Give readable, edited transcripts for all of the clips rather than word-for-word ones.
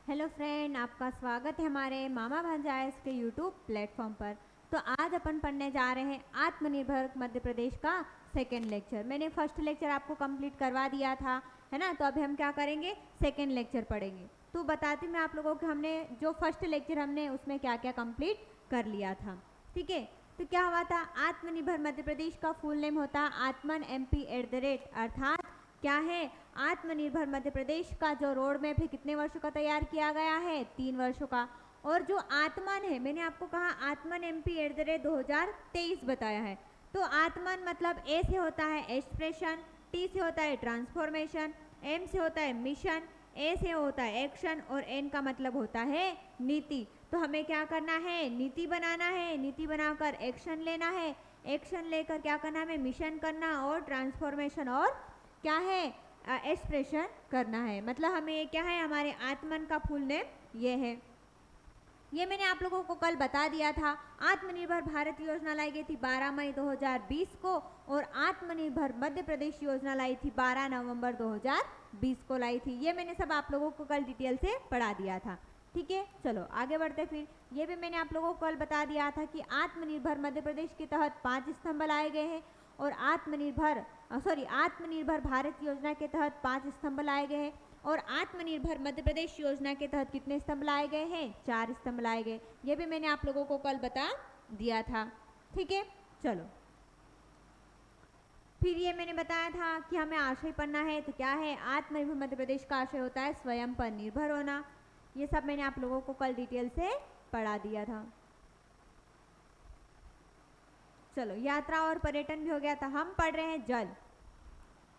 Hello friend, आपका स्वागत है हमारे मामा भांजाइस के यूट्यूब प्लेटफॉर्म पर। तो आज अपन पढ़ने जा रहे हैं आत्मनिर्भर मध्य प्रदेश का सेकेंड लेक्चर। मैंने फर्स्ट लेक्चर आपको कंप्लीट करवा दिया था, है ना। तो अभी हम क्या करेंगे, सेकेंड लेक्चर पढ़ेंगे। तो बताती हूँ मैं आप लोगों को हमने जो फर्स्ट लेक्चर हमने उसमें क्या क्या कंप्लीट कर लिया था। ठीक है, तो क्या हुआ था, आत्मनिर्भर मध्य प्रदेश का फुल नेम होता है आत्मन MP अर्थात क्या है, आत्मनिर्भर मध्य प्रदेश का जो रोड मैप है कितने वर्षों का तैयार किया गया है, 3 वर्षों का। और जो आत्मन है, मैंने आपको कहा आत्मन MP 2023 बताया है। तो आत्मन मतलब ए से होता है एक्सप्रेशन, टी से होता है ट्रांसफॉर्मेशन, एम से होता है मिशन, ए से होता है एक्शन और एन का मतलब होता है नीति। तो हमें क्या करना है, नीति बनाना है, नीति बनाकर एक्शन लेना है, एक्शन लेकर क्या करना है, हमें मिशन करना और ट्रांसफॉर्मेशन और क्या है, एक्सप्रेशन करना है। मतलब हमें क्या है, हमारे आत्मन का फुल नेम ये है। ये मैंने आप लोगों को कल बता दिया था। आत्मनिर्भर भारत योजना लाई गई थी 12 मई 2020 को और आत्मनिर्भर मध्य प्रदेश योजना लाई थी 12 नवंबर 2020 को लाई थी। ये मैंने सब आप लोगों को कल डिटेल से पढ़ा दिया था। ठीक है, चलो आगे बढ़ते। फिर ये भी मैंने आप लोगों को कल बता दिया था कि आत्मनिर्भर मध्य प्रदेश के तहत 5 स्तंभ लाए गए हैं और आत्मनिर्भर भारत योजना के तहत 5 स्तंभ लाए गए हैं और आत्मनिर्भर मध्य प्रदेश योजना के तहत कितने स्तंभ लाए गए हैं, 4 स्तंभ लाए गए। ये भी मैंने आप लोगों को कल बता दिया था। ठीक है, चलो फिर ये मैंने बताया था कि हमें आशय पढ़ना है। तो क्या है, आत्मनिर्भर मध्य प्रदेश का आशय होता है स्वयं पर निर्भर होना। ये सब मैंने आप लोगों को कल डिटेल से पढ़ा दिया था। चलो, यात्रा और पर्यटन भी हो गया था। हम पढ़ रहे हैं जल।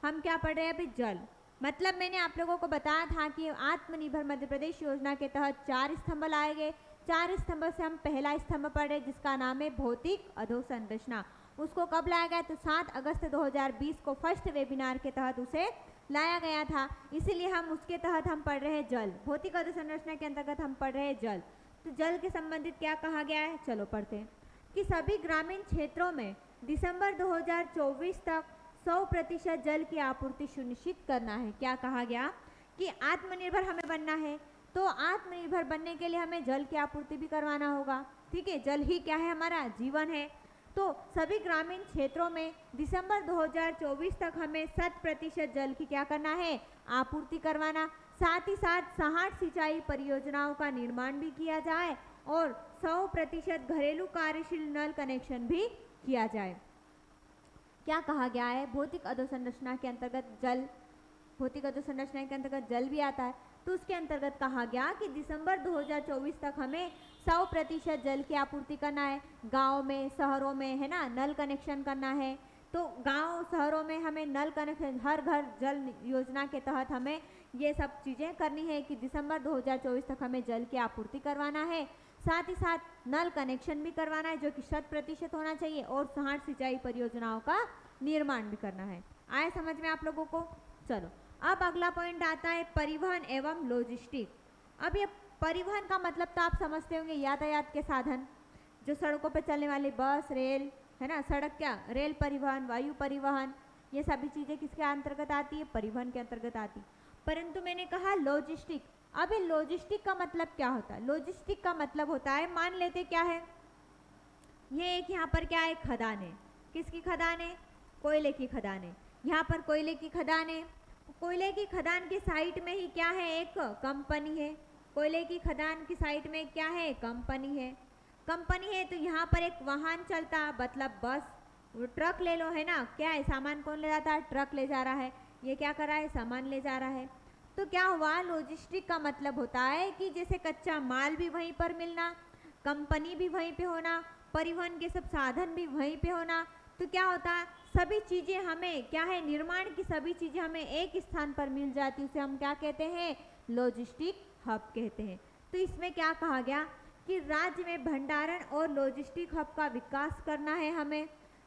हम क्या पढ़ रहे हैं अभी, जल। मतलब मैंने आप लोगों को बताया था कि आत्मनिर्भर मध्य प्रदेश योजना के तहत 4 स्तंभ लाए गए। 4 स्तंभ से हम पहला स्तंभ पढ़ रहे जिसका नाम है भौतिक अधोसंरचना। उसको कब लाया गया, तो 7 अगस्त 2020 को फर्स्ट वेबिनार के तहत उसे लाया गया था, इसीलिए हम उसके तहत हम पढ़ रहे हैं जल। भौतिक अधोसंरचना के अंतर्गत हम पढ़ रहे हैं जल। तो जल के संबंधित क्या कहा गया है, चलो पढ़ते हैं कि सभी ग्रामीण क्षेत्रों में दिसंबर 2024 तक 100% जल की आपूर्ति सुनिश्चित करना है। क्या कहा गया कि आत्मनिर्भर हमें बनना है, तो आत्मनिर्भर बनने के लिए हमें जल की आपूर्ति भी करवाना होगा। ठीक है, जल ही क्या है, हमारा जीवन है। तो सभी ग्रामीण क्षेत्रों में दिसंबर 2024 तक हमें 100% जल की क्या करना है, आपूर्ति करवाना। साथ ही साथ 60 सिंचाई परियोजनाओं का निर्माण भी किया जाए और 100% घरेलू कार्यशील नल कनेक्शन भी किया जाए। क्या कहा गया है, भौतिक अधोसंरचना के अंतर्गत जल, भौतिक अधोसंरचना के अंतर्गत जल भी आता है। तो उसके अंतर्गत कहा गया कि दिसंबर 2024 तक हमें 100% जल की आपूर्ति करना है। गांव में, शहरों में, है ना, नल कनेक्शन करना है। तो गांव शहरों में हमें नल कनेक्शन, हर घर जल योजना के तहत हमें ये सब चीज़ें करनी है कि दिसंबर 2024 तक हमें जल की आपूर्ति करवाना है। साथ ही साथ नल कनेक्शन भी करवाना है जो कि 100% होना चाहिए और 60 सिंचाई परियोजनाओं का निर्माण भी करना है। आए समझ में आप लोगों को। चलो, अब अगला पॉइंट आता है परिवहन एवं लॉजिस्टिक। अब ये परिवहन का मतलब तो आप समझते होंगे, यातायात के साधन, जो सड़कों पर चलने वाली बस, रेल, है ना, सड़क क्या, रेल परिवहन, वायु परिवहन, ये सभी चीज़ें किसके अंतर्गत आती है, परिवहन के अंतर्गत आती। परंतु मैंने कहा लॉजिस्टिक। अब ये लॉजिस्टिक का मतलब क्या होता है, लॉजिस्टिक का मतलब होता है, मान लेते क्या है, ये एक यहाँ पर क्या है, खदान है। किसकी खदान है, कोयले की खदान है। यहाँ पर कोयले की खदान है। कोयले की खदान के साइड में ही क्या है, एक कंपनी है। कोयले की खदान की साइड में क्या है, कंपनी है। कंपनी है तो यहाँ पर एक वाहन चलता, मतलब बस, ट्रक ले लो, है ना। क्या है, सामान कौन ले जाता है, ट्रक ले जा रहा है। ये क्या कर रहा है, सामान ले जा रहा है। तो क्या हुआ, लॉजिस्टिक का मतलब होता है कि जैसे कच्चा माल भी वहीं पर मिलना, कंपनी भी वहीं पे होना, परिवहन के सब साधन भी वहीं पे होना। तो क्या होता है, सभी चीज़ें हमें क्या है, निर्माण की सभी चीज़ें हमें एक स्थान पर मिल जाती, उसे हम क्या कहते हैं, लॉजिस्टिक हब कहते हैं। तो इसमें क्या कहा गया कि राज्य में भंडारण और लॉजिस्टिक हब का विकास करना है हमें।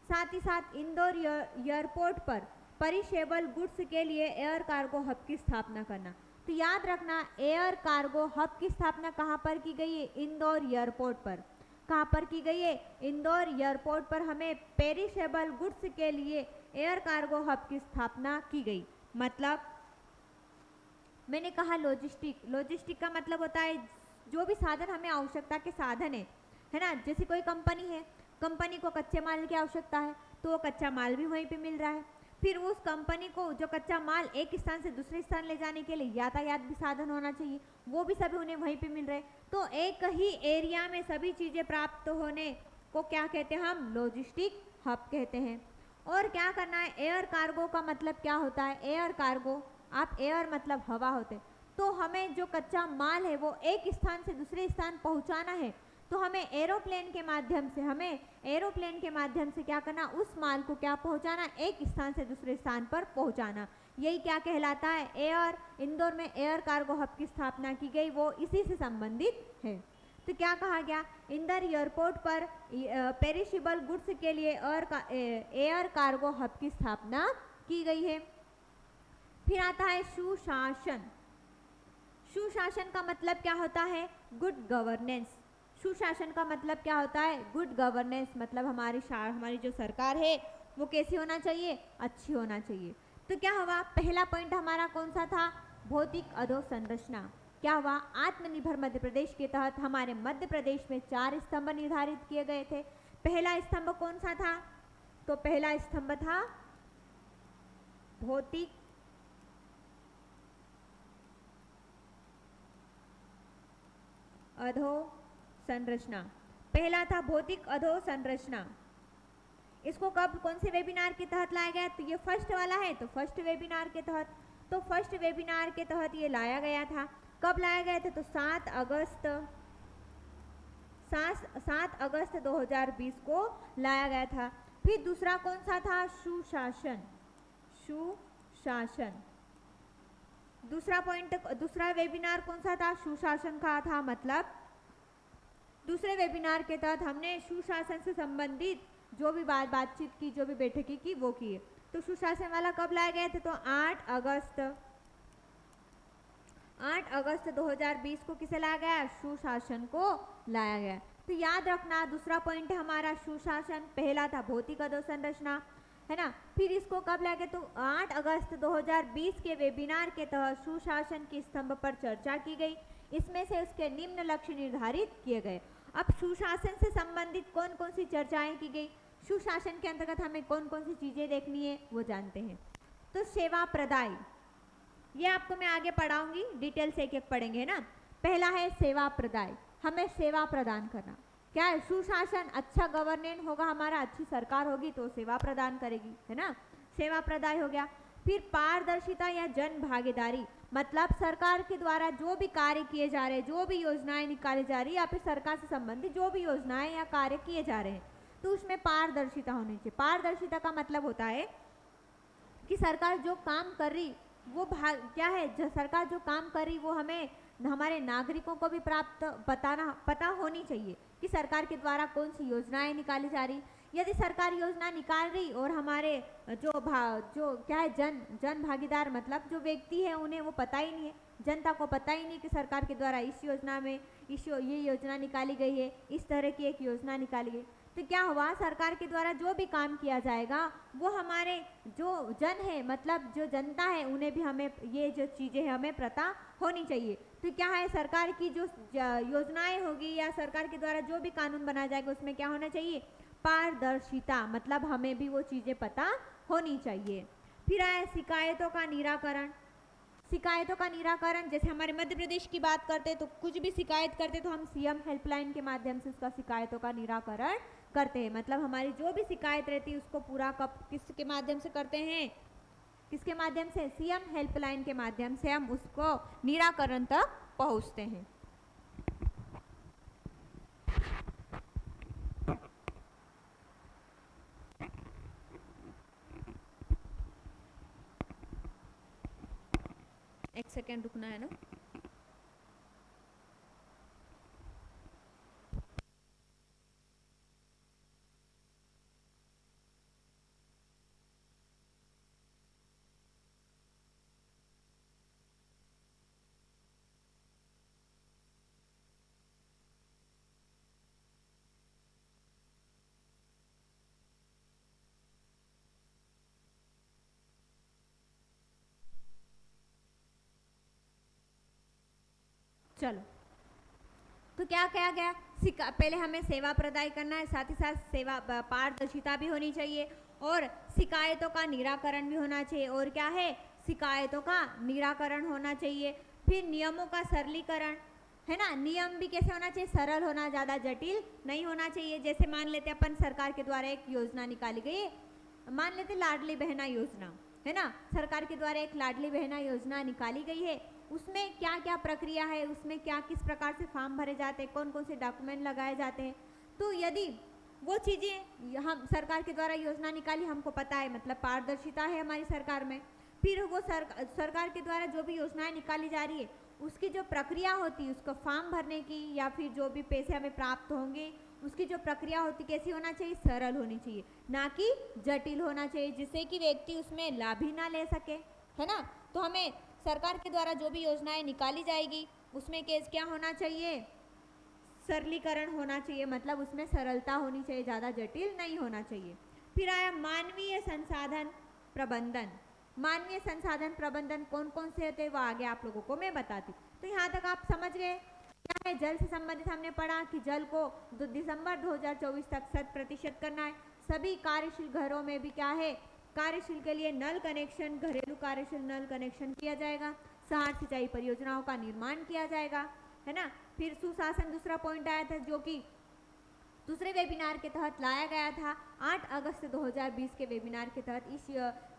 साथ ही साथ इंदौर एयरपोर्ट पर परिशेबल गुड्स के लिए एयर कार्गो हब की स्थापना करना। तो याद रखना, एयर कार्गो हब की स्थापना कहाँ पर की गई है, इंदौर एयरपोर्ट पर। कहाँ पर की गई है, इंदौर एयरपोर्ट पर हमें पेरिशेबल गुड्स के लिए एयर कार्गो हब की स्थापना की गई। मतलब मैंने कहा लॉजिस्टिक, लॉजिस्टिक का मतलब होता है जो भी साधन हमें आवश्यकता के साधन है ना। जैसे कोई कंपनी है, कंपनी को कच्चे माल की आवश्यकता है तो वो कच्चा माल भी वहीं पे मिल रहा है। फिर उस कंपनी को जो कच्चा माल एक स्थान से दूसरे स्थान ले जाने के लिए यातायात भी साधन होना चाहिए, वो भी सभी उन्हें वहीं पे मिल रहे हैं। तो एक ही एरिया में सभी चीज़ें प्राप्त होने को क्या कहते हैं हम? लॉजिस्टिक हब कहते हैं। और क्या करना है? एयर कार्गो का मतलब क्या होता है? एयर कार्गो, आप एयर मतलब हवा होते, तो हमें जो कच्चा माल है वो एक स्थान से दूसरे स्थान पहुंचाना है तो हमें एरोप्लेन के माध्यम से क्या करना? उस माल को क्या पहुंचाना? एक स्थान से दूसरे स्थान पर पहुंचाना। यही क्या कहलाता है? एयर। इंदौर में एयर कार्गो हब की स्थापना की गई, वो इसी से संबंधित है। तो क्या कहा गया? इंदौर एयरपोर्ट पर पेरिशेबल गुड्स के लिए एयर कार्गो हब की स्थापना की गई है। फिर आता है सुशासन। सुशासन का मतलब क्या होता है? Good governance. सुशासन का मतलब क्या होता है? Good governance. मतलब हमारी जो सरकार है वो कैसी होना चाहिए? अच्छी होना चाहिए। तो क्या हुआ? पहला पॉइंट हमारा कौन सा था? भौतिक अधोसंरचना। क्या हुआ? आत्मनिर्भर मध्य प्रदेश के तहत हमारे मध्य प्रदेश में 4 स्तंभ निर्धारित किए गए थे। पहला स्तंभ कौन सा था? तो पहला स्तंभ था भौतिक अधोसंरचना। पहला था भौतिक अधोसंरचना। इसको कब, कौन से वेबिनार के तहत लाया गया? तो ये फर्स्ट वाला है, तो फर्स्ट वेबिनार के तहत। तो फर्स्ट वेबिनार के तहत ये लाया गया था। कब लाया गया था? तो 7 अगस्त 2020 को लाया गया था। फिर दूसरा कौन सा था? सुशासन। सुशासन दूसरा वेबिनार कौन सा था? सुशासन का था। मतलब दूसरे वेबिनार के तहत हमने सुशासन से संबंधित जो भी बातचीत की, जो भी बैठकें की, वो की। तो सुशासन वाला कब लाया गया था? तो 8 अगस्त 2020 को किसे लाया गया? सुशासन को लाया गया। तो याद रखना, दूसरा पॉइंट है हमारा सुशासन, पहला था भौतिक अधोसंरचना, है ना। फिर इसको कब लाया गया? तो 8 अगस्त 2020 के वेबिनार के तहत सुशासन के स्तंभ पर चर्चा की गई। इसमें से उसके निम्न लक्ष्य निर्धारित किए गए। अब सुशासन से संबंधित कौन कौन सी चर्चाएं की गई, सुशासन के अंतर्गत हमें कौन कौन सी चीजें देखनी है वो जानते हैं। तो सेवा प्रदाय, ये आपको मैं आगे पढ़ाऊंगी, डिटेल से एक एक पढ़ेंगे, है ना। पहला है सेवा प्रदाय, हमें सेवा प्रदान करना। क्या है? सुशासन, अच्छा गवर्नेंस होगा हमारा, अच्छी सरकार होगी तो सेवा प्रदान करेगी, है ना। सेवा प्रदाय हो गया। फिर पारदर्शिता या जन भागीदारी, मतलब सरकार के द्वारा जो भी कार्य किए जा रहे हैं, जो भी योजनाएं निकाली जा रही है, या फिर सरकार से संबंधित जो भी योजनाएं या कार्य किए जा रहे हैं, तो उसमें पारदर्शिता होनी चाहिए। पारदर्शिता का मतलब होता है कि सरकार जो काम कर रही वो क्या है, जो सरकार जो काम कर रही वो हमें, हमारे नागरिकों को भी पता होनी चाहिए कि सरकार के द्वारा कौन सी योजनाएं निकाली जा रही। यदि सरकार योजना निकाल रही और हमारे जो क्या है, जन भागीदार, मतलब जो व्यक्ति है उन्हें वो पता ही नहीं है, जनता को पता ही नहीं कि सरकार के द्वारा इस योजना में ये योजना निकाली गई है, इस तरह की एक योजना निकाली गई, तो क्या हुआ? सरकार के द्वारा जो भी काम किया जाएगा वो हमारे जो जन है, मतलब जो जनता है, उन्हें भी हमें ये जो चीज़ें हैं हमें पता होनी चाहिए। तो क्या है, सरकार की जो योजनाएं होगी या सरकार के द्वारा जो भी कानून बनाया जाएगा उसमें क्या होना चाहिए? पारदर्शिता, मतलब हमें भी वो चीज़ें पता होनी चाहिए। फिर आया शिकायतों का निराकरण। शिकायतों का निराकरण, जैसे हमारे मध्य प्रदेश की बात करते तो कुछ भी शिकायत करते तो हम सीएम हेल्पलाइन के माध्यम से उसका शिकायतों का निराकरण करते हैं। मतलब हमारी जो भी शिकायत रहती है उसको पूरा किसके माध्यम से करते हैं? किसके माध्यम से? सीएम हेल्पलाइन के माध्यम से हम उसको निराकरण तक पहुंचते हैं। एक सेकेंड रुकना है ना। चलो, तो क्या कहा गया, पहले हमें सेवा प्रदाय करना है, साथ ही साथ सेवा पारदर्शिता भी होनी चाहिए और शिकायतों का निराकरण भी होना चाहिए। और क्या है, शिकायतों का निराकरण होना चाहिए। फिर नियमों का सरलीकरण, है ना, नियम भी कैसे होना चाहिए, सरल होना, ज़्यादा जटिल नहीं होना चाहिए। जैसे मान लेते अपन सरकार के द्वारा एक योजना निकाली गई है, मान लेते लाडली बहना योजना, है ना, सरकार के द्वारा एक लाडली बहना योजना निकाली गई है। उसमें क्या क्या प्रक्रिया है, उसमें क्या किस प्रकार से फॉर्म भरे जाते हैं, कौन कौन से डॉक्यूमेंट लगाए जाते हैं। तो यदि वो चीज़ें हम सरकार के द्वारा योजना निकाली, हमको पता है, मतलब पारदर्शिता है हमारी सरकार में। फिर वो सरकार के द्वारा जो भी योजनाएं निकाली जा रही है उसकी जो प्रक्रिया होती है, उसको फॉर्म भरने की या फिर जो भी पैसे हमें प्राप्त होंगे उसकी जो प्रक्रिया होती कैसी होना चाहिए, सरल होनी चाहिए, ना कि जटिल होना चाहिए, जिससे कि व्यक्ति उसमें लाभ ही ना ले सके, है ना। तो हमें सरकार के द्वारा जो भी योजनाएं निकाली जाएगी उसमें क्या होना चाहिए, सरलीकरण होना चाहिए, मतलब उसमें सरलता होनी चाहिए, ज़्यादा जटिल नहीं होना चाहिए। फिर आया मानवीय संसाधन प्रबंधन। मानवीय संसाधन प्रबंधन कौन कौन से होते हैं वो आगे आप लोगों को मैं बताती हूँ। तो यहाँ तक आप समझ गए क्या है, जल से संबंधित हमने पढ़ा कि जल को दिसंबर 2024 तक 100% करना है। सभी कार्यशील घरों में भी क्या है, कार्यशील के लिए नल कनेक्शन, घरेलू कार्यशील नल कनेक्शन किया जाएगा। शहर सिंचाई परियोजनाओं का निर्माण किया जाएगा, है ना। फिर सुशासन दूसरा पॉइंट आया था जो कि दूसरे वेबिनार के तहत लाया गया था। 8 अगस्त 2020 के वेबिनार के तहत इस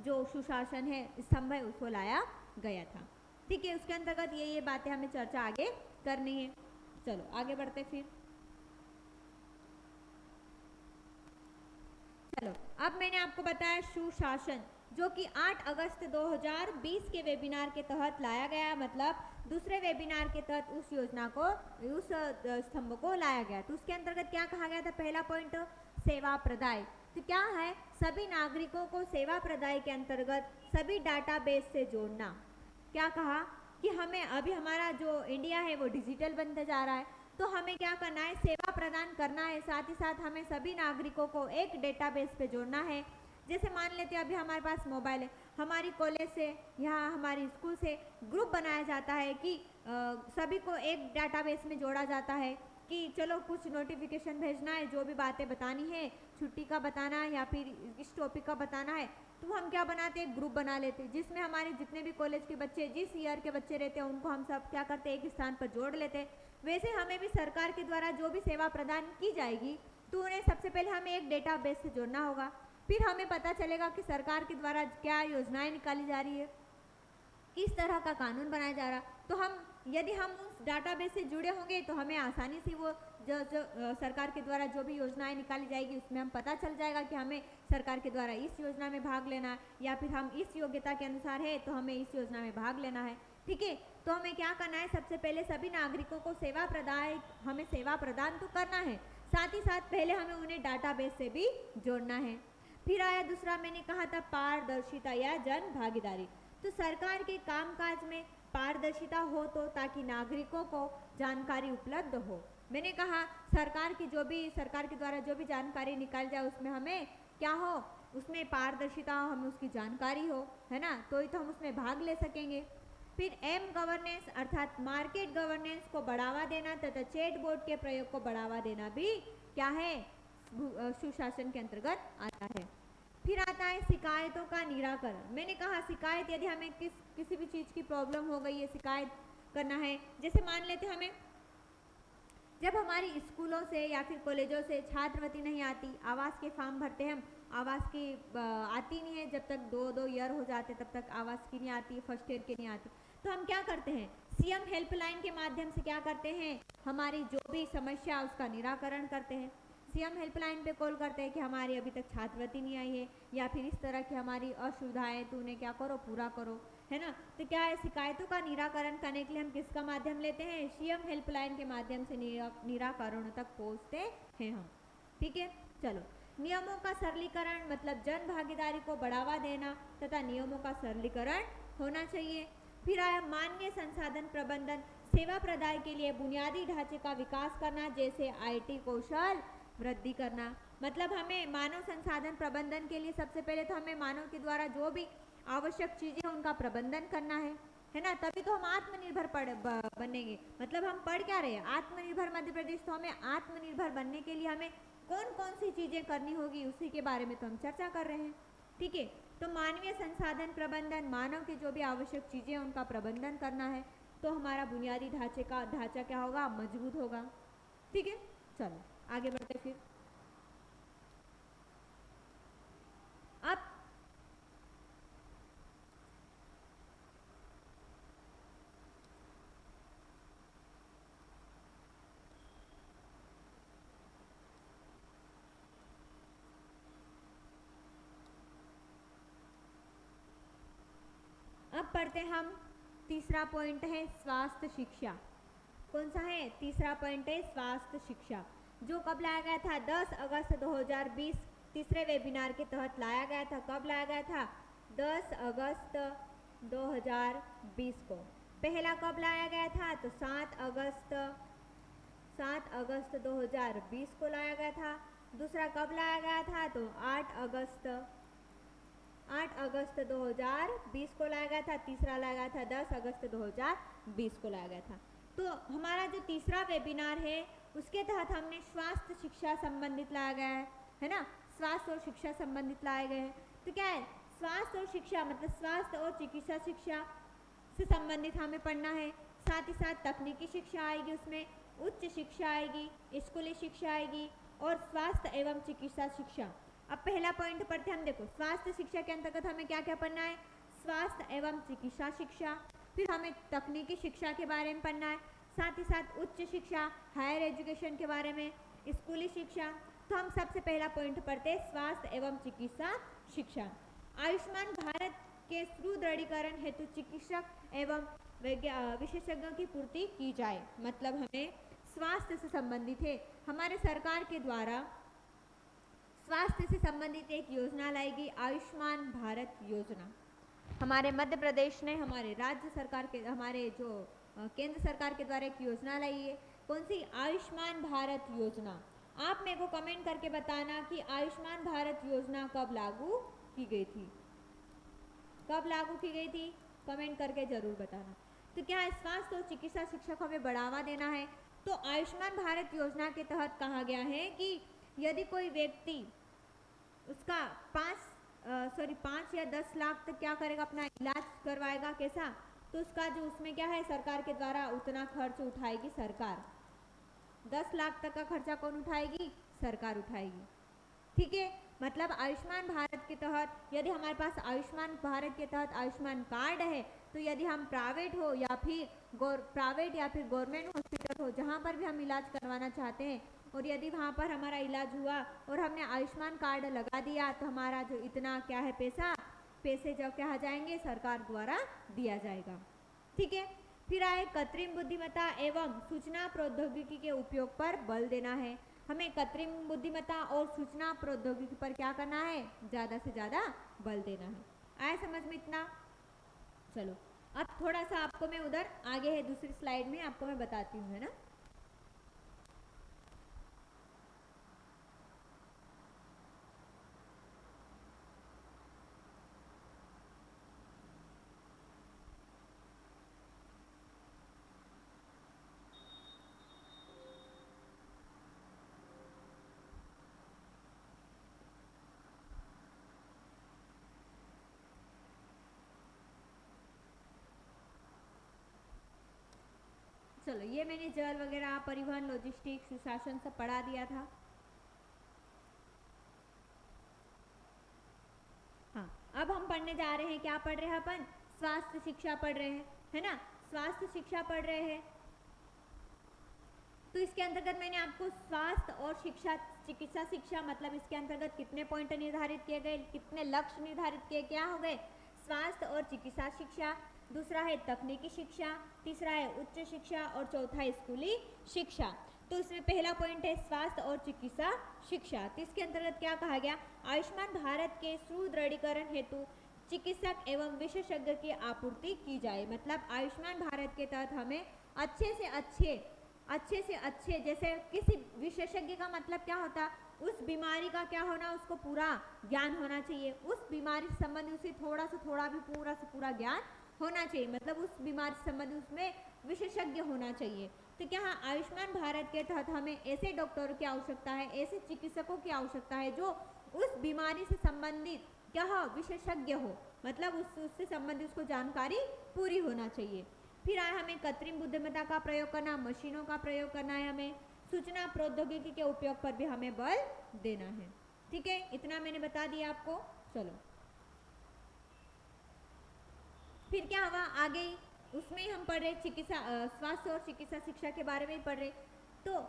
जो सुशासन है स्तंभ है उसको लाया गया था। ठीक है, उसके अंतर्गत ये बातें हमें चर्चा आगे करनी है। चलो आगे बढ़ते फिर। चलो, अब मैंने आपको बताया सुशासन जो कि 8 अगस्त 2020 के वेबिनार के तहत लाया गया, मतलब दूसरे वेबिनार के तहत उस योजना को, उस स्तंभ को लाया गया। तो उसके अंतर्गत क्या कहा गया था, पहला पॉइंट सेवा प्रदाय। तो क्या है, सभी नागरिकों को सेवा प्रदाय के अंतर्गत सभी डाटाबेस से जोड़ना। क्या कहा कि हमें अभी हमारा जो इंडिया है वो डिजिटल बनता जा रहा है, तो हमें क्या करना है, सेवा प्रदान करना है, साथ ही साथ हमें सभी नागरिकों को एक डेटाबेस पे जोड़ना है। जैसे मान लेते हैं अभी हमारे पास मोबाइल है, हमारी कॉलेज से या हमारी स्कूल से ग्रुप बनाया जाता है कि सभी को एक डाटाबेस में जोड़ा जाता है कि चलो कुछ नोटिफिकेशन भेजना है, जो भी बातें बतानी है, छुट्टी का बताना है या फिर इस टॉपिक का बताना है, तो हम क्या बनाते हैं, ग्रुप बना लेते हैं जिसमें हमारे जितने भी कॉलेज के बच्चे, जिस ईयर के बच्चे रहते हैं उनको हम सब क्या करते हैं, एक स्थान पर जोड़ लेते हैं। वैसे हमें भी सरकार के द्वारा जो भी सेवा प्रदान की जाएगी तो उन्हें सबसे पहले हमें एक डेटाबेस से जोड़ना होगा। फिर हमें पता चलेगा कि सरकार के द्वारा क्या योजनाएं निकाली जा रही है, किस तरह का कानून बनाया जा रहा। तो हम यदि हम उस डाटाबेस से जुड़े होंगे तो हमें आसानी से वो जो सरकार के द्वारा जो भी योजनाएं निकाली जाएगी उसमें हम पता चल जाएगा कि हमें सरकार के द्वारा इस योजना में भाग लेना है या फिर हम इस योग्यता के अनुसार है तो हमें इस योजना में भाग लेना है। ठीक है, तो हमें क्या करना है, सबसे पहले सभी नागरिकों को हमें सेवा प्रदान तो करना है, साथ ही साथ पहले हमें उन्हें डाटाबेस से भी जोड़ना है। फिर आया दूसरा, मैंने कहा था पारदर्शिता या जन भागीदारी। तो सरकार के कामकाज में पारदर्शिता हो तो ताकि नागरिकों को जानकारी उपलब्ध हो। मैंने कहा सरकार के द्वारा जो भी जानकारी निकाल जाए उसमें हमें क्या हो, उसमें पारदर्शिता हो, हमें उसकी जानकारी हो, है ना, तो ही तो हम उसमें भाग ले सकेंगे। फिर एम गवर्नेंस अर्थात मार्केट गवर्नेंस को बढ़ावा देना तथा चैट बोर्ड के प्रयोग को बढ़ावा देना भी क्या है, सुशासन के अंतर्गत आता है। फिर आता है शिकायतों का निराकरण। मैंने कहा शिकायत, यदि हमें किसी भी चीज़ की प्रॉब्लम हो गई है, शिकायत करना है। जैसे मान लेते हमें जब हमारी स्कूलों से या फिर कॉलेजों से छात्रवृत्ति नहीं आती, आवास के फॉर्म भरते हैं हम, आवास की आती नहीं है, जब तक 2 ईयर हो जाते तब तक आवास की नहीं आती, फर्स्ट ईयर की नहीं आती, तो हम क्या करते हैं, सीएम हेल्पलाइन के माध्यम से क्या करते हैं, हमारी जो भी समस्या उसका निराकरण करते हैं। सीएम हेल्पलाइन पे कॉल करते हैं कि हमारी अभी तक छात्रवृत्ति नहीं आई है या फिर इस तरह की हमारी असुविधाएं, तो उन्हें क्या करो, पूरा करो, है ना। तो क्या है, शिकायतों का निराकरण करने के लिए हम किसका माध्यम लेते हैं, सीएम हेल्पलाइन के माध्यम से निराकरण तक पहुँचते हैं हम। ठीक है, चलो, नियमों का सरलीकरण मतलब जन भागीदारी को बढ़ावा देना तथा नियमों का सरलीकरण होना चाहिए। फिर आया मानवीय संसाधन प्रबंधन, सेवा प्रदाय के लिए बुनियादी ढांचे का विकास करना, जैसे आईटी कौशल वृद्धि करना। मतलब हमें मानव संसाधन प्रबंधन के लिए सबसे पहले तो हमें मानव के द्वारा जो भी आवश्यक चीज़ें उनका प्रबंधन करना है, है ना, तभी तो हम आत्मनिर्भर बनेंगे। मतलब हम पढ़ क्या रहे हैं, आत्मनिर्भर मध्य प्रदेश। तो हमें आत्मनिर्भर बनने के लिए हमें कौन कौन सी चीज़ें करनी होगी, उसी के बारे में तो हम चर्चा कर रहे हैं। ठीक है, तो मानवीय संसाधन प्रबंधन, मानव की जो भी आवश्यक चीज़ें उनका प्रबंधन करना है, तो हमारा बुनियादी ढांचा क्या होगा, मजबूत होगा। ठीक है, चलो आगे बढ़ते फिर। अब पढ़ते हम तीसरा पॉइंट है स्वास्थ्य शिक्षा। कौन सा है, तीसरा पॉइंट है स्वास्थ्य शिक्षा, जो कब लाया गया था, 10 अगस्त 2020 तीसरे वेबिनार के तहत लाया गया था। कब लाया गया था, 10 अगस्त 2020 को। पहला कब लाया गया था, तो 7 अगस्त 2020 को लाया गया था। दूसरा कब लाया गया था, तो 8 अगस्त 2020 को लाया गया था। तीसरा लाया गया था 10 अगस्त 2020 को लाया गया था। तो हमारा जो तीसरा वेबिनार है उसके तहत हमने स्वास्थ्य शिक्षा संबंधित लाया गया है ना, स्वास्थ्य और शिक्षा संबंधित लाए गए हैं। तो क्या है, स्वास्थ्य और शिक्षा मतलब स्वास्थ्य और चिकित्सा शिक्षा से संबंधित हमें पढ़ना है। साथ ही साथ तकनीकी शिक्षा आएगी, उसमें उच्च शिक्षा आएगी, स्कूली शिक्षा आएगी और स्वास्थ्य एवं चिकित्सा शिक्षा। अब पहला पॉइंट पढ़ते हम, देखो स्वास्थ्य शिक्षा के अंतर्गत हमें क्या क्या पढ़ना है, स्वास्थ्य एवं चिकित्सा शिक्षा। फिर हमें तकनीकी शिक्षा के बारे में पढ़ना है, साथ ही साथ उच्च शिक्षा हायर एजुकेशन के बारे में, स्कूली शिक्षा। तो हम सबसे पहला पॉइंट पढ़ते हैं स्वास्थ्य एवं चिकित्सा शिक्षा। आयुष्मान भारत के सुदृढ़ीकरण हेतु चिकित्सक एवं विशेषज्ञों की पूर्ति की जाए। मतलब हमें स्वास्थ्य से संबंधित है, हमारे सरकार के द्वारा स्वास्थ्य से संबंधित एक योजना लाएगी, आयुष्मान भारत योजना। हमारे मध्य प्रदेश ने, हमारे राज्य सरकार के, हमारे जो केंद्र सरकार के द्वारा एक योजना लाई है। कौन सी, आयुष्मान भारत योजना। आप मेरे को कमेंट करके बताना कि आयुष्मान भारत योजना कब लागू की गई थी, कब लागू की गई थी, कमेंट करके जरूर बताना। तो क्या है, स्वास्थ्य और चिकित्सा शिक्षा को हमें बढ़ावा देना है। तो आयुष्मान भारत योजना के तहत कहा गया है कि यदि कोई व्यक्ति उसका 5 या 10 लाख तक क्या करेगा, अपना इलाज करवाएगा, कैसा, तो उसका जो उसमें क्या है, सरकार के द्वारा उतना खर्च उठाएगी सरकार। 10 लाख तक का खर्चा कौन उठाएगी, सरकार उठाएगी। ठीक है, मतलब आयुष्मान भारत के तहत, यदि हमारे पास आयुष्मान भारत के तहत आयुष्मान कार्ड है, तो यदि हम प्राइवेट या फिर गवर्नमेंट हॉस्पिटल हो, जहाँ पर भी हम इलाज करवाना चाहते हैं, और यदि वहाँ पर हमारा इलाज हुआ और हमने आयुष्मान कार्ड लगा दिया, तो हमारा जो इतना क्या है पैसे जो क्या जाएंगे, सरकार द्वारा दिया जाएगा। ठीक है, फिर आए कृत्रिम बुद्धिमत्ता एवं सूचना प्रौद्योगिकी के उपयोग पर बल देना है। हमें कृत्रिम बुद्धिमत्ता और सूचना प्रौद्योगिकी पर क्या करना है, ज़्यादा से ज़्यादा बल देना है। आया समझ में इतना। चलो अब थोड़ा सा आपको मैं उधर आगे है दूसरी स्लाइड में आपको मैं बताती हूँ, है ना। चलो ये मैंने जल वगैरह, परिवहन, लॉजिस्टिक्स, सुशासन सब पढ़ा दिया था। हाँ, अब हम पढ़ने जा रहे हैं, क्या पढ़ रहे हैं अपन, स्वास्थ्य शिक्षा पढ़ रहे हैं, है ना, स्वास्थ्य शिक्षा पढ़ रहे हैं। तो इसके अंतर्गत मैंने आपको स्वास्थ्य और शिक्षा, चिकित्सा शिक्षा मतलब इसके अंतर्गत कितने पॉइंट निर्धारित किए गए, कितने लक्ष्य निर्धारित किए, क्या हो गए, स्वास्थ्य और चिकित्सा शिक्षा। दूसरा है तकनीकी शिक्षा, तीसरा है उच्च शिक्षा और चौथा स्कूली शिक्षा। तो इसमें पहला पॉइंट है स्वास्थ्य और चिकित्सा शिक्षा। तो इसके अंतर्गत क्या कहा गया, आयुष्मान भारत के सुदृढ़ीकरण हेतु चिकित्सक एवं विशेषज्ञ की आपूर्ति की जाए। मतलब आयुष्मान भारत के तहत हमें अच्छे से अच्छे जैसे किसी विशेषज्ञ का मतलब क्या होता, उस बीमारी का क्या होना, उसको पूरा ज्ञान होना चाहिए, उस बीमारी से संबंधित उसे थोड़ा से थोड़ा भी पूरा से पूरा ज्ञान होना चाहिए, मतलब उस बीमारी से संबंधित उसमें विशेषज्ञ होना चाहिए। तो क्या आयुष्मान भारत के तहत हमें ऐसे डॉक्टरों की आवश्यकता है, ऐसे चिकित्सकों की आवश्यकता है जो उस बीमारी से संबंधित क्या विशेषज्ञ हो, मतलब उससे संबंधित उसको जानकारी पूरी होना चाहिए। फिर आए हमें कृत्रिम बुद्धिमत्ता का प्रयोग करना, मशीनों का प्रयोग करना है, हमें सूचना प्रौद्योगिकी के उपयोग पर भी हमें बल देना है। ठीक है, इतना मैंने बता दिया आपको। चलो फिर क्या हुआ आगे, उसमें हम पढ़ रहे चिकित्सा स्वास्थ्य और चिकित्सा शिक्षा के बारे में पढ़ रहे। तो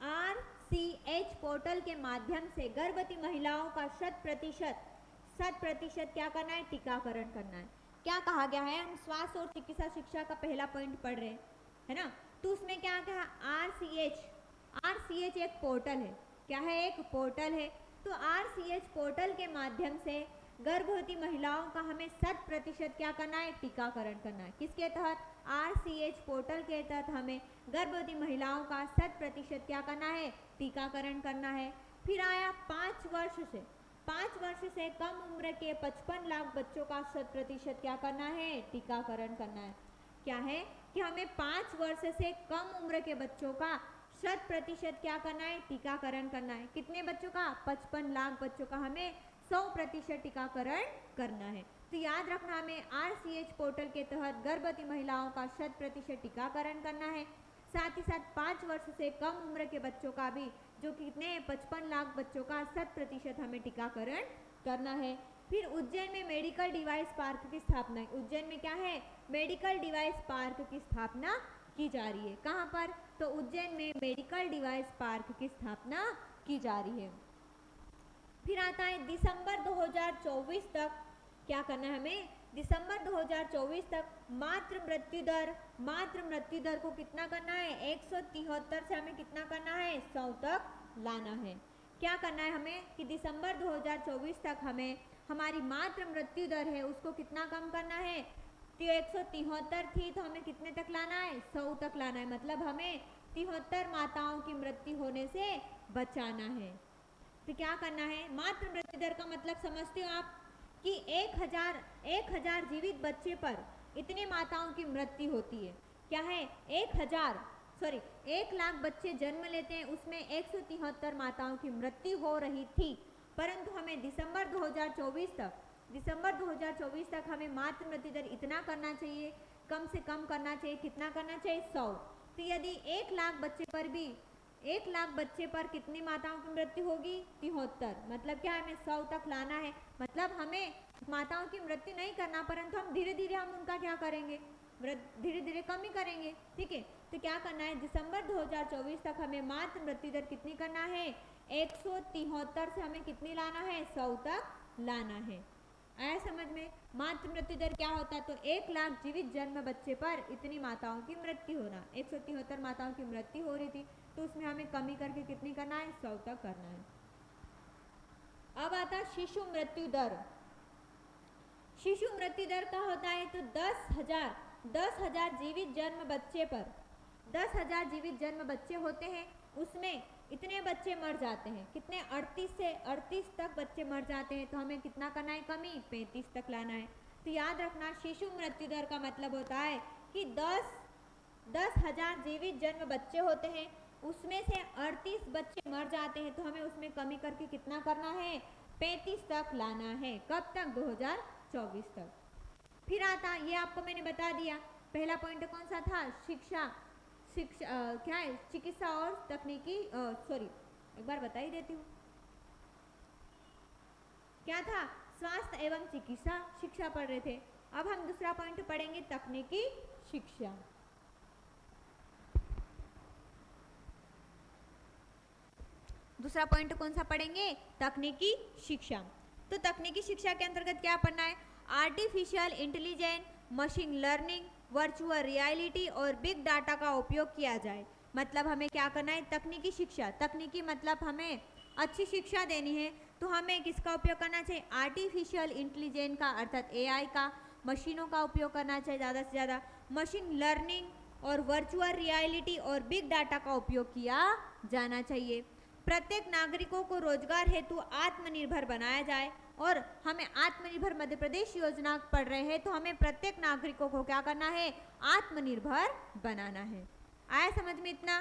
RCH पोर्टल के माध्यम से गर्भवती महिलाओं का 100% क्या करना है, टीकाकरण करना है। क्या कहा गया है, हम स्वास्थ्य और चिकित्सा शिक्षा का पहला पॉइंट पढ़ रहे हैं, है ना। तो उसमें क्या कहा, RCH एक पोर्टल है। क्या है, एक पोर्टल है। तो RCH पोर्टल के माध्यम से गर्भवती महिलाओं का हमें 100% क्या करना है, टीकाकरण करना है। किसके तहत, RCH पोर्टल के तहत हमें गर्भवती महिलाओं का 100% क्या करना है, टीकाकरण करना है। फिर आया 5 वर्ष से कम उम्र के 55 लाख बच्चों का 100% क्या करना है, टीकाकरण करना है। क्या है कि हमें 5 वर्ष से कम उम्र के बच्चों का 100% क्या करना है, टीकाकरण करना है। कितने बच्चों का, 55 लाख बच्चों का हमें 100% टीकाकरण करना है। तो याद रखना, हमें RCH पोर्टल के तहत गर्भवती महिलाओं का 100% टीकाकरण करना है। साथ ही साथ 5 वर्ष से कम उम्र के बच्चों का भी, जो कितने 55 लाख बच्चों का 100% हमें टीकाकरण करना है। फिर उज्जैन में मेडिकल डिवाइस पार्क की स्थापना है। उज्जैन में क्या है, मेडिकल डिवाइस पार्क की स्थापना की जा रही है। कहाँ पर, तो उज्जैन में मेडिकल डिवाइस पार्क की स्थापना की जा रही है। फिर आता है दिसंबर 2024 तक क्या करना है हमें, दिसंबर 2024 तक मातृ मृत्यु दर को कितना करना है, 173 से हमें कितना करना है, 100 तक लाना है। क्या करना है हमें कि दिसंबर 2024 तक हमें हमारी मातृ मृत्यु दर है उसको कितना कम करना है, तो 173 थी तो हमें कितने तक लाना है, 100 तक लाना है। मतलब हमें 73 माताओं की मृत्यु होने से बचाना है। तो क्या करना है, मातृ मृत्यु दर का मतलब समझते हो आप कि 1000 जीवित बच्चे पर इतने माताओं की मृत्यु होती है। क्या है, 1 लाख बच्चे जन्म लेते हैं, उसमें 173 माताओं की मृत्यु हो रही थी। परंतु हमें दिसंबर 2024 तक हमें मातृ मृत्यु दर इतना करना चाहिए, कम से कम करना चाहिए, कितना करना चाहिए, 100। तो यदि 1 लाख बच्चे पर कितनी माताओं की मृत्यु होगी, 73। मतलब क्या, हमें 100 तक लाना है। मतलब हमें माताओं की मृत्यु नहीं करना, परंतु हम धीरे धीरे हम उनका क्या करेंगे, धीरे धीरे कम ही करेंगे। ठीक है, तो क्या करना है, दिसंबर 2024 तक हमें मातृ मृत्यु दर कितनी करना है, 173 से हमें कितनी लाना है, 100 तक लाना है। आया समझ में। मातृ मृत्यु दर क्या होता है, तो 1 लाख जीवित जन्म बच्चे पर इतनी माताओं की मृत्यु होना, 173 माताओं की मृत्यु हो रही थी, तो उसमें हमें कमी करके कितनी करना है, 100 तक करना है। अब आता शिशु मृत्यु दर। शिशु मृत्यु दर का होता है तो 10,000 जीवित जन्म बच्चे पर, 10,000 जीवित जन्म बच्चे होते हैं, उसमें इतने बच्चे मर जाते हैं, कितने, 38 तक बच्चे मर जाते हैं, तो हमें कितना करना है, कमी 35 तक लाना है। तो याद रखना, शिशु मृत्यु दर का मतलब होता है कि 10,000 जीवित जन्म बच्चे होते हैं, उसमें से 38 बच्चे मर जाते हैं, तो हमें उसमें कमी करके कितना करना है, 35 तक लाना है। कब तक, 2024 तक। फिर आता, ये आपको मैंने बता दिया, पहला पॉइंट कौन सा था, शिक्षा क्या है, चिकित्सा और तकनीकी, एक बार बता ही देती हूँ, क्या था, स्वास्थ्य एवं चिकित्सा शिक्षा पढ़ रहे थे। अब हम दूसरा पॉइंट पढ़ेंगे, तकनीकी शिक्षा। दूसरा पॉइंट कौन सा पढ़ेंगे, तकनीकी शिक्षा। तो तकनीकी शिक्षा के अंतर्गत क्या पढ़ना है, artificial intelligence, machine learning, virtual reality और बिग डाटा का उपयोग किया जाए। मतलब हमें क्या करना है, तकनीकी शिक्षा, तकनीकी मतलब हमें अच्छी शिक्षा देनी है, तो हमें किसका उपयोग करना चाहिए, आर्टिफिशियल इंटेलिजेंस का अर्थात AI का, मशीनों का उपयोग करना चाहिए ज़्यादा से ज़्यादा, मशीन लर्निंग और वर्चुअल रियलिटी और बिग डाटा का उपयोग किया जाना चाहिए। प्रत्येक नागरिकों को रोजगार हेतु आत्मनिर्भर बनाया जाए। और हमें आत्मनिर्भर मध्य प्रदेश योजना पढ़ रहे हैं तो हमें प्रत्येक नागरिकों को क्या करना है, आत्मनिर्भर बनाना है। आया समझ में इतना?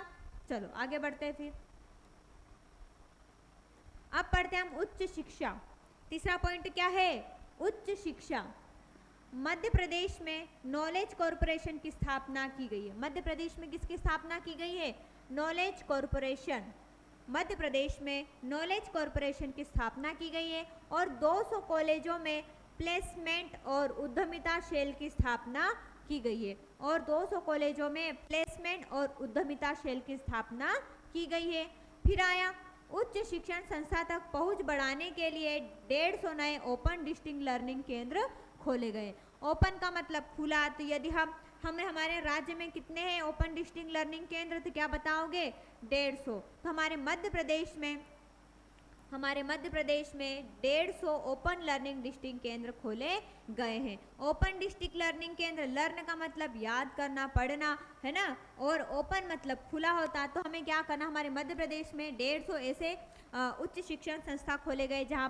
चलो आगे बढ़ते हैं। फिर अब पढ़ते हैं हम उच्च शिक्षा। तीसरा पॉइंट क्या है, उच्च शिक्षा। मध्य प्रदेश में नॉलेज कॉरपोरेशन की स्थापना की गई है। मध्य प्रदेश में किसकी स्थापना की गई है, नॉलेज कॉरपोरेशन। मध्य प्रदेश में नॉलेज कॉरपोरेशन की स्थापना की गई है और 200 कॉलेजों में प्लेसमेंट और उद्यमिता सेल की स्थापना की गई है। और 200 कॉलेजों में प्लेसमेंट और उद्यमिता सेल की स्थापना की गई है। फिर आया उच्च शिक्षण संस्था तक पहुंच बढ़ाने के लिए 150 नए ओपन डिस्टिंक्ट लर्निंग केंद्र खोले गए। ओपन का मतलब खुला, तो यदि हमें हमारे राज्य में कितने हैं ओपन डिस्टिंक्ट लर्निंग केंद्र, तो क्या बताओगे, 150। तो हमारे मध्य प्रदेश में 150 ओपन लर्निंग डिस्टिंक्ट केंद्र खोले गए हैं। ओपन डिस्ट्रिक्ट लर्निंग केंद्र, लर्न का मतलब याद करना, पढ़ना, है ना, और ओपन मतलब खुला होता। तो हमें क्या करना, हमारे मध्य प्रदेश में 150 ऐसे उच्च शिक्षण संस्था खोले गए जहाँ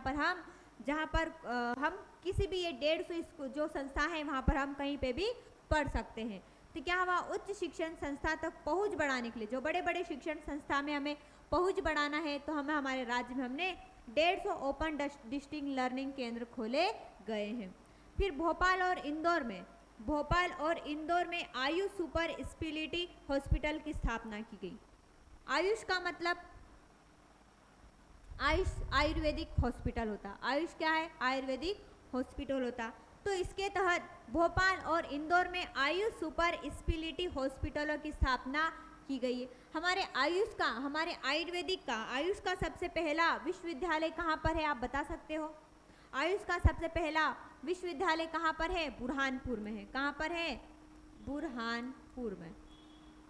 पर हम किसी भी ये 150 जो संस्था है वहाँ पर हम कहीं पे भी पढ़ सकते हैं। तो क्या हुआ, उच्च शिक्षण संस्था तक पहुँच बढ़ाने के लिए, जो बड़े बड़े शिक्षण संस्था में हमें पहुँच बढ़ाना है, तो हमें हमारे राज्य में हमने 150 ओपन डिस्ट्रिक्ट लर्निंग केंद्र खोले गए हैं। फिर भोपाल और इंदौर में आयुष सुपर स्पेशलिटी हॉस्पिटल की स्थापना की गई। आयुष का मतलब आयुर्वेदिक हॉस्पिटल होता। आयुष क्या है, आयुर्वेदिक हॉस्पिटल होता। तो इसके तहत भोपाल और इंदौर में आयुष सुपर स्पेशलिटी हॉस्पिटलों की स्थापना की गई है। हमारे आयुर्वेदिक का आयुष का सबसे पहला विश्वविद्यालय कहाँ पर है, आप बता सकते हो? आयुष का सबसे पहला विश्वविद्यालय कहाँ पर है, बुरहानपुर में है। कहाँ पर है, बुरहानपुर में।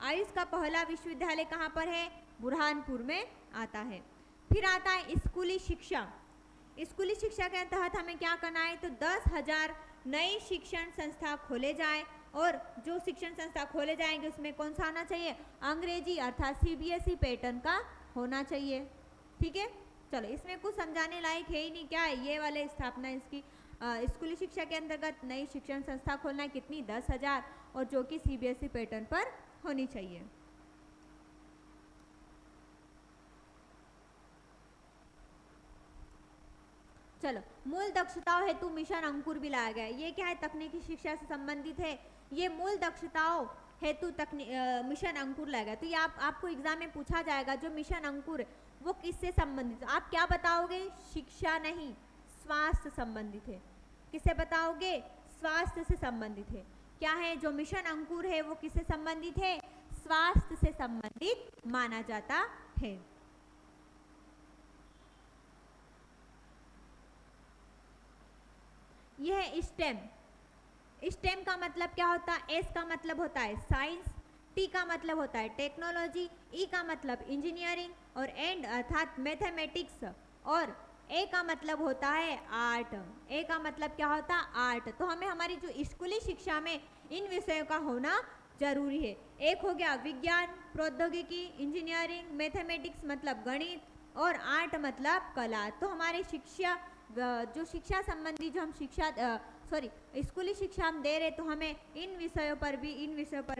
आयुष का पहला विश्वविद्यालय कहाँ पर है, बुरहानपुर में आता है। फिर आता है स्कूली शिक्षा। स्कूली शिक्षा के तहत हमें क्या करना है, तो 10,000 नए शिक्षण संस्था खोले जाए। और जो शिक्षण संस्था खोले जाएंगे उसमें कौन सा आना चाहिए, अंग्रेजी अर्थात CBSE पैटर्न का होना चाहिए। ठीक है, चलो इसमें कुछ समझाने लायक है ही नहीं। क्या है ये वाले स्थापना इसकी, स्कूली शिक्षा के अंतर्गत नई शिक्षण संस्था खोलना है, कितनी, 10,000, और जो कि CBSE पैटर्न पर होनी चाहिए। चलो, मूल दक्षताओं हेतु मिशन अंकुर भी लाया गया है। ये क्या है, तकनीकी शिक्षा से संबंधित है। ये मूल दक्षताओं हेतु मिशन अंकुर लाया गया। तो ये आपको एग्जाम में पूछा जाएगा, जो मिशन अंकुर है वो किससे संबंधित है। आप क्या बताओगे, शिक्षा नहीं, स्वास्थ्य संबंधित है। किससे बताओगे, स्वास्थ्य से संबंधित है। क्या है, जो मिशन अंकुर है वो किससे संबंधित है, स्वास्थ्य से संबंधित माना जाता है। यह है स्टेम। स्टेम का मतलब क्या होता है, एस का मतलब होता है साइंस, टी का मतलब होता है टेक्नोलॉजी, ई का मतलब इंजीनियरिंग, और एंड अर्थात मैथमेटिक्स, और ए का मतलब होता है आर्ट। ए का मतलब क्या होता है, आर्ट। तो हमें हमारी जो स्कूली शिक्षा में इन विषयों का होना जरूरी है। एक हो गया विज्ञान, प्रौद्योगिकी, इंजीनियरिंग, मैथमेटिक्स मतलब गणित, और आर्ट मतलब कला। तो हमारे जो शिक्षा संबंधी जो हम स्कूली शिक्षा हम दे रहे, तो हमें इन विषयों पर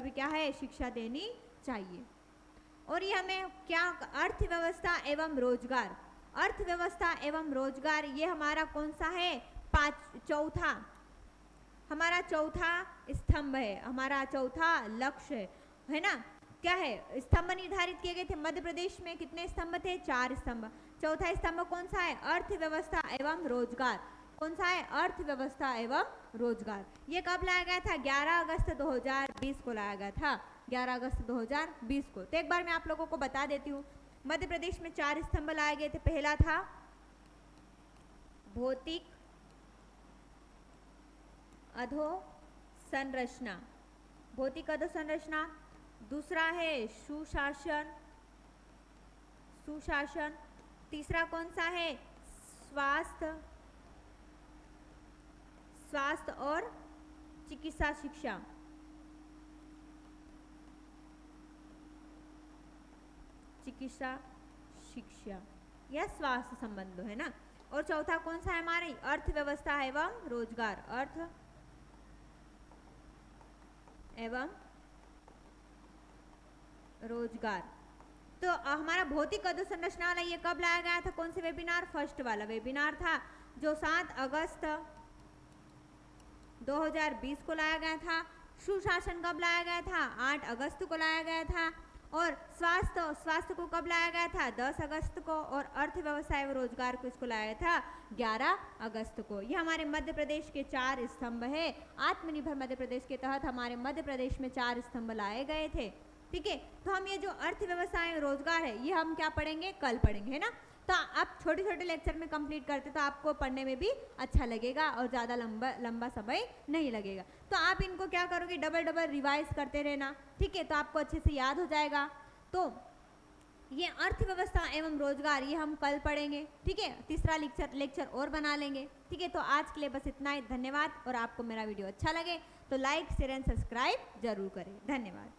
भी क्या है, शिक्षा देनी चाहिए। और ये हमें क्या, अर्थव्यवस्था एवं रोजगार। अर्थव्यवस्था एवं रोजगार ये हमारा कौन सा है, हमारा चौथा स्तंभ है, हमारा चौथा लक्ष्य है ना। क्या है, स्तंभ निर्धारित किए गए थे। मध्य प्रदेश में कितने स्तंभ थे, 4 स्तंभ। चौथा स्तंभ कौन सा है, अर्थव्यवस्था एवं रोजगार। कौन सा है, अर्थव्यवस्था एवं रोजगार। ये कब लाया गया था, 11 अगस्त 2020 को लाया गया था, 11 अगस्त 2020 को। तो एक बार मैं आप लोगों को बता देती हूँ, मध्य प्रदेश में 4 स्तंभ लाए गए थे। पहला था भौतिक अधोसंरचना, भौतिक अधोसंरचना। दूसरा है सुशासन। तीसरा कौन सा है, स्वास्थ्य और चिकित्सा शिक्षा। चिकित्सा शिक्षा या स्वास्थ्य संबंधों, है ना। और चौथा कौन सा है हमारी, अर्थव्यवस्था एवं रोजगार, अर्थ एवं रोजगार। तो हमारा भौतिक अधोसंरचना वाला ये कब लाया गया था, कौन से वेबिनार, फर्स्ट वाला वेबिनार था जो 7 अगस्त 2020 को लाया गया था। सुशासन कब लाया गया था, 8 अगस्त को लाया गया था। और स्वास्थ्य को कब लाया गया था, 10 अगस्त को। और अर्थव्यवस्था एवं रोजगार को इसको लाया था 11 अगस्त को। ये हमारे मध्य प्रदेश के 4 स्तंभ है। आत्मनिर्भर मध्य प्रदेश के तहत हमारे मध्य प्रदेश में 4 स्तंभ लाए गए थे, ठीक है। तो हम ये जो अर्थव्यवस्था एवं रोजगार है ये हम क्या पढ़ेंगे, कल पढ़ेंगे, है ना। तो आप छोटे छोटे लेक्चर में कंप्लीट करते तो आपको पढ़ने में भी अच्छा लगेगा और ज़्यादा लंबा समय नहीं लगेगा। तो आप इनको क्या करोगे, डबल रिवाइज करते रहना, ठीक है। तो आपको अच्छे से याद हो जाएगा। तो ये अर्थव्यवस्था एवं रोजगार ये हम कल पढ़ेंगे, ठीक है। तीसरा लेक्चर और बना लेंगे, ठीक है। तो आज के लिए बस इतना ही, धन्यवाद। और आपको मेरा वीडियो अच्छा लगे तो लाइक शेयर एंड सब्सक्राइब जरूर करें, धन्यवाद।